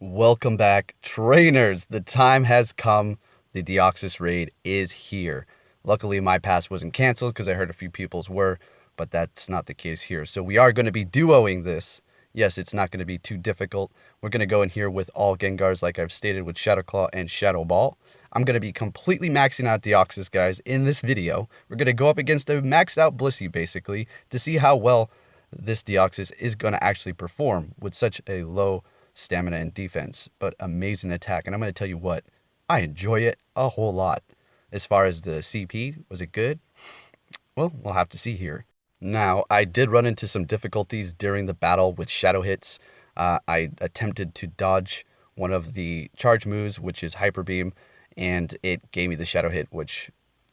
Welcome back, trainers. The time has come. The Deoxys raid is here. Luckily, my pass wasn't canceled because I heard a few people's were, but that's not the case here. So we are going to be duoing this. Yes, it's not going to be too difficult. We're going to go in here with all Gengars like I've stated with Shadow Claw and Shadow Ball. I'm going to be completely maxing out Deoxys, guys, in this video. We're going to go up against a maxed out Blissey, basically, to see how well this Deoxys is going to actually perform with such a low stamina and defense, but amazing attack. And I'm going to tell you what, I enjoy it a whole lot. As far as the CP, was it good? Well, we'll have to see here. Now, I did run into some difficulties during the battle with shadow hits. I attempted to dodge one of the charge moves, which is Hyper Beam, and it gave me the shadow hit, which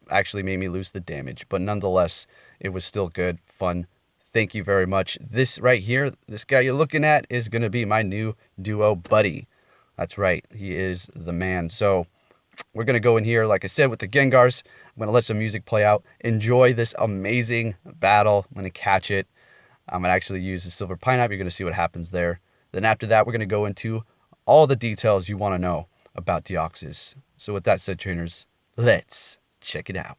actually made me lose the damage. But nonetheless, it was still good, fun. Thank you very much. This right here, this guy you're looking at is going to be my new duo buddy. That's right. He is the man. So we're going to go in here, like I said, with the Gengars. I'm going to let some music play out. Enjoy this amazing battle. I'm going to catch it. I'm going to actually use the Silver Pineapple. You're going to see what happens there. Then after that, we're going to go into all the details you want to know about Deoxys. So with that said, trainers, let's check it out.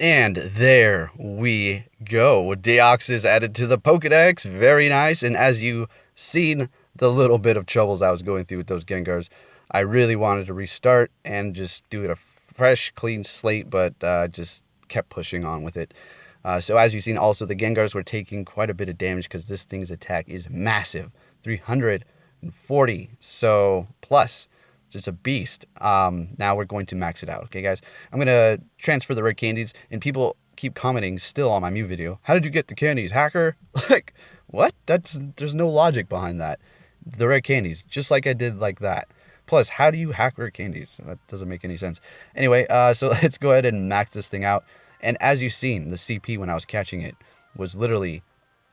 And there we go. Deoxys added to the Pokedex. Very nice. And as you've seen the little bit of troubles I was going through with those Gengars, I really wanted to restart and just do it a fresh, clean slate, but just kept pushing on with it. So as you've seen, also the Gengars were taking quite a bit of damage because this thing's attack is massive. 340. So plus. It's a beast. Now we're going to max it out. Okay, guys? I'm going to transfer the red candies, and people keep commenting still on my Mew video. How did you get the candies, hacker? Like, what? There's no logic behind that. The red candies, just like I did like that. Plus, how do you hack red candies? That doesn't make any sense. Anyway, so let's go ahead and max this thing out. And as you've seen, the CP when I was catching it was literally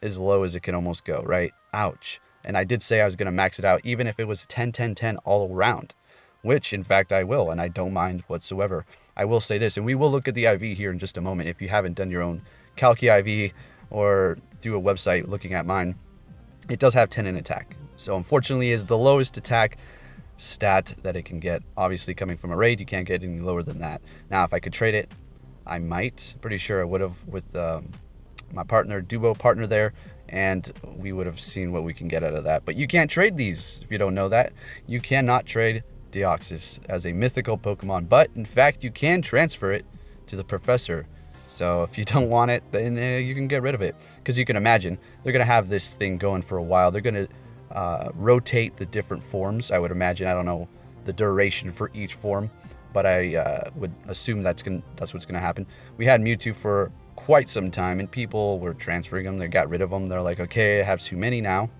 as low as it can almost go, right? Ouch. And I did say I was going to max it out, even if it was 10, 10, 10 all around. which in fact I will, and I don't mind whatsoever. I will say this, and we will look at the IV here in just a moment. If you haven't done your own Calci IV or through a website looking at mine, it does have 10 in attack. So unfortunately is the lowest attack stat that it can get. Obviously coming from a raid, you can't get any lower than that. Now if I could trade it, I might. Pretty sure I would have with my duo partner there, and we would have seen what we can get out of that. But you can't trade these if you don't know that. You cannot trade Deoxys as a mythical Pokemon, but in fact you can transfer it to the professor. So if you don't want it, then you can get rid of it, because you can imagine they're going to have this thing going for a while. They're going to rotate the different forms, I would imagine. I don't know the duration for each form, but I would assume that's what's going to happen. We had Mewtwo for quite some time, and people were transferring them. They got rid of them. They're like, okay, I have too many now,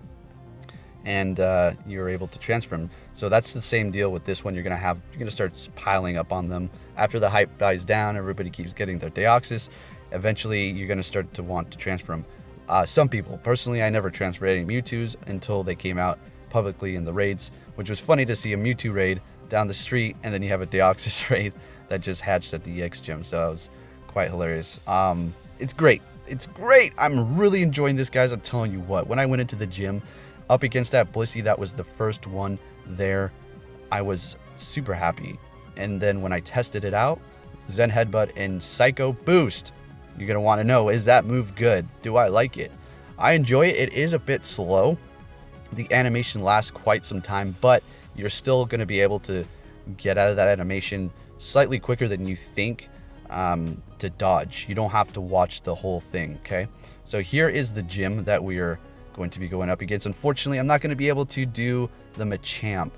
and you're able to transfer them. So that's the same deal with this one. You're gonna start piling up on them. After the hype dies down, everybody keeps getting their Deoxys. Eventually, you're gonna start to want to transfer them. Some people, personally, I never transferred any Mewtwo's until they came out publicly in the raids, which was funny to see a Mewtwo raid down the street, and then you have a Deoxys raid that just hatched at the EX gym. So it was quite hilarious. It's great. It's great. I'm really enjoying this, guys. I'm telling you what, when I went into the gym up against that Blissey, that was the first one there, I was super happy. And then when I tested it out, Zen Headbutt and Psycho Boost, you're going to want to know, is that move good? Do I like it? I enjoy it. It is a bit slow. The animation lasts quite some time, but you're still going to be able to get out of that animation slightly quicker than you think to dodge. You don't have to watch the whole thing, okay? So here is the gym that we are going to be going up against. Unfortunately, I'm not going to be able to do the Machamp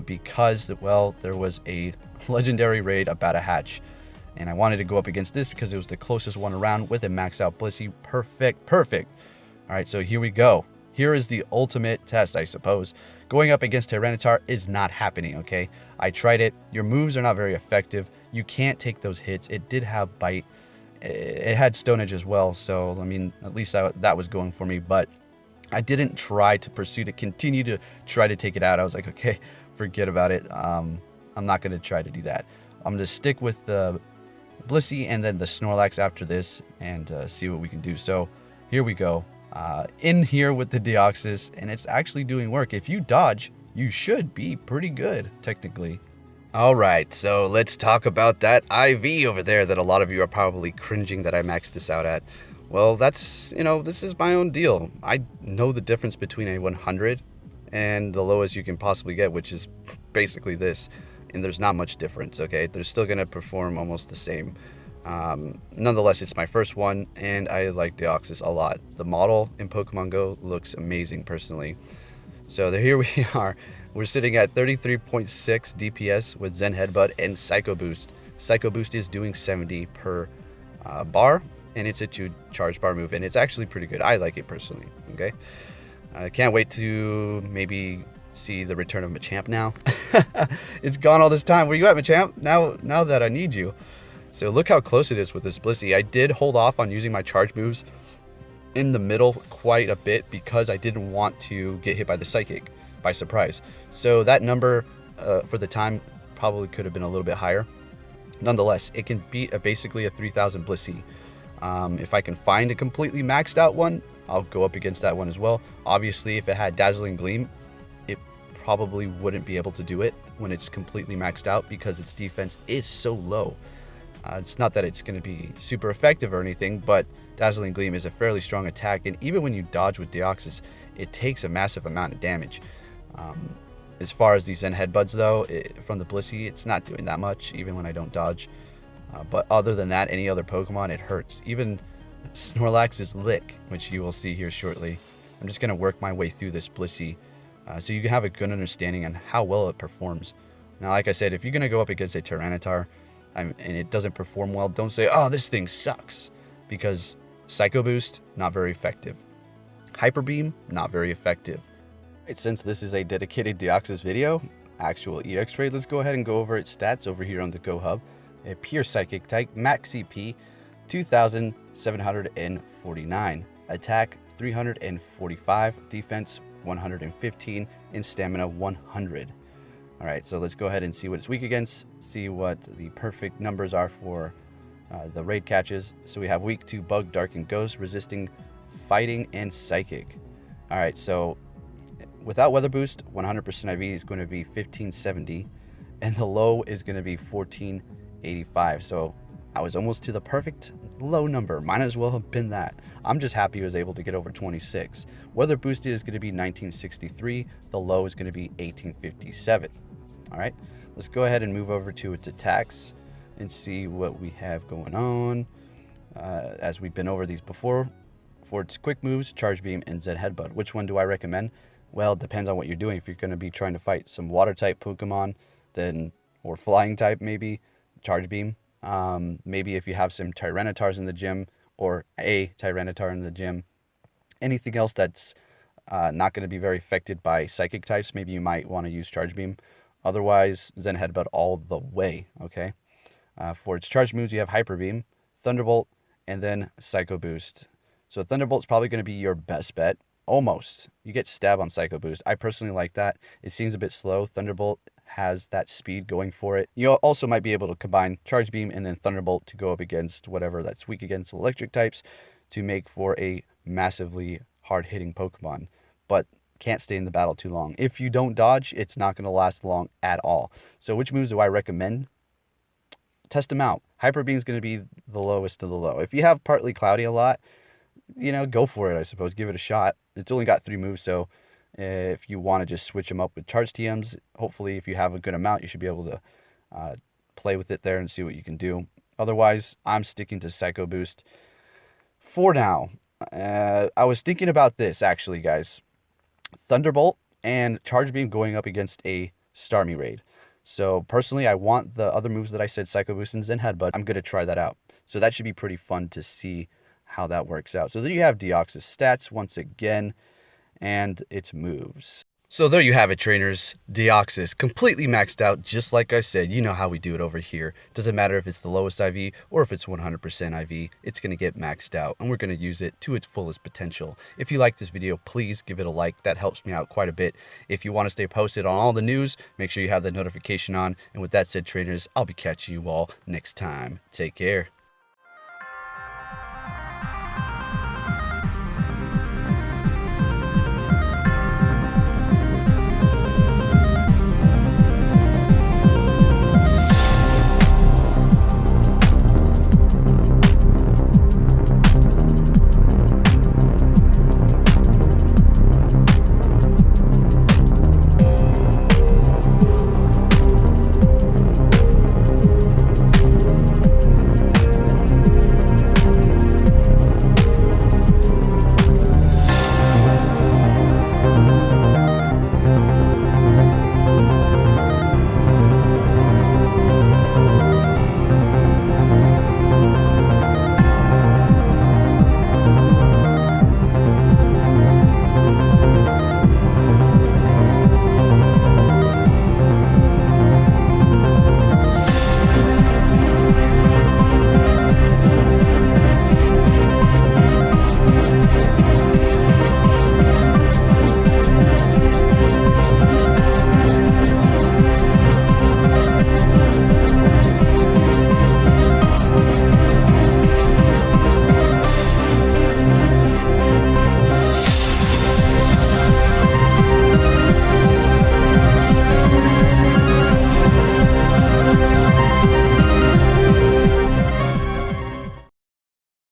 because, well, there was a legendary raid about a hatch, and I wanted to go up against this because it was the closest one around with a maxed out Blissey. Perfect. All right, so here we go. Here is the ultimate test, I suppose. Going up against Tyranitar is not happening, okay? I tried it. Your moves are not very effective. You can't take those hits. It did have Bite. It had Stone Edge as well, so, I mean, at least that was going for me, but I didn't try to pursue to continue to try to take it out. I was like, okay, forget about it. I'm not going to try to do that. I'm going to stick with the Blissey and then the Snorlax after this and see what we can do. So here we go. In here with the Deoxys, and it's actually doing work. If you dodge, you should be pretty good, technically. All right, so let's talk about that IV over there that a lot of you are probably cringing that I maxed this out at. Well, that's, this is my own deal. I know the difference between a 100 and the lowest you can possibly get, which is basically this. And there's not much difference, okay? They're still going to perform almost the same. Nonetheless, it's my first one, and I like Deoxys a lot. The model in Pokemon Go looks amazing, personally. So here we are. We're sitting at 33.6 DPS with Zen Headbutt and Psycho Boost. Psycho Boost is doing 70 per bar, and it's a 2 charge bar move, and it's actually pretty good. I like it personally, okay? I can't wait to maybe see the return of Machamp now. It's gone all this time. Where you at, Machamp? Now that I need you. So look how close it is with this Blissey. I did hold off on using my charge moves in the middle quite a bit because I didn't want to get hit by the Psychic by surprise. So that number for the time probably could have been a little bit higher. Nonetheless, it can beat basically a 3000 Blissey. If I can find a completely maxed out one, I'll go up against that one as well. Obviously, if it had Dazzling Gleam, it probably wouldn't be able to do it when it's completely maxed out because its defense is so low. It's not that it's going to be super effective or anything, but Dazzling Gleam is a fairly strong attack, and even when you dodge with Deoxys, it takes a massive amount of damage. As far as these Zen Headbutts, though, from the Blissey, it's not doing that much, even when I don't dodge. But other than that, any other Pokemon, it hurts. Even Snorlax's Lick, which you will see here shortly. I'm just going to work my way through this Blissey so you can have a good understanding on how well it performs. Now, like I said, if you're going to go up against a Tyranitar and it doesn't perform well, don't say, oh, this thing sucks. Because Psycho Boost, not very effective. Hyper Beam, not very effective. Right, since this is a dedicated Deoxys video, actual EX raid, let's go ahead and go over its stats over here on the Go Hub. A pure Psychic type, max CP 2,749, attack 345, defense 115, and stamina 100. All right, so let's go ahead and see what it's weak against, see what the perfect numbers are for the raid catches. So we have weak to Bug, Dark, and Ghost, resisting Fighting and Psychic. All right, so without Weather Boost, 100% IV is going to be 1570, and the low is going to be 1485. So I was almost to the perfect low number. Might as well have been that. I'm just happy I was able to get over 26. Weather boosted is going to be 1963. The low is going to be 1857. All right, let's go ahead and move over to its attacks and see what we have going on. As we've been over these before, for its quick moves, Charge Beam and Zen Headbutt. Which one do I recommend? Well, it depends on what you're doing. If you're going to be trying to fight some water type Pokemon, then, or flying type maybe, Charge Beam. Maybe if you have some Tyrannitars in the gym, or a Tyranitar in the gym. Anything else that's not going to be very affected by psychic types, maybe you might want to use Charge Beam. Otherwise, Zen Headbutt all the way, okay? For its charge moves, you have Hyper Beam, Thunderbolt, and then Psycho Boost. So Thunderbolt's probably going to be your best bet. Almost. You get Stab on Psycho Boost. I personally like that. It seems a bit slow. Thunderbolt has that speed going for it. You also might be able to combine Charge Beam and then Thunderbolt to go up against whatever that's weak against electric types to make for a massively hard-hitting Pokemon. But can't stay in the battle too long. If you don't dodge, it's not going to last long at all. So which moves do I recommend? Test them out. Hyper Beam is going to be the lowest of the low. If you have Partly Cloudy a lot, you know, go for it, I suppose. Give it a shot. It's only got 3 moves, so if you want to just switch them up with Charge TMs, hopefully if you have a good amount, you should be able to play with it there and see what you can do. Otherwise, I'm sticking to Psycho Boost for now. I was thinking about this, actually, guys. Thunderbolt and Charge Beam going up against a Starmie raid. So personally, I want the other moves that I said, Psycho Boost and Zen Headbutt. I'm going to try that out. So that should be pretty fun to see how that works out. So there you have Deoxys stats once again, and its moves. So there you have it, trainers. Deoxys completely maxed out, just like I said. You know how we do it over here. Doesn't matter if it's the lowest IV or if it's 100% IV, it's going to get maxed out, and we're going to use it to its fullest potential. If you like this video, please give it a like. That helps me out quite a bit. If you want to stay posted on all the news, make sure you have the notification on. And with that said, trainers, I'll be catching you all next time. Take care.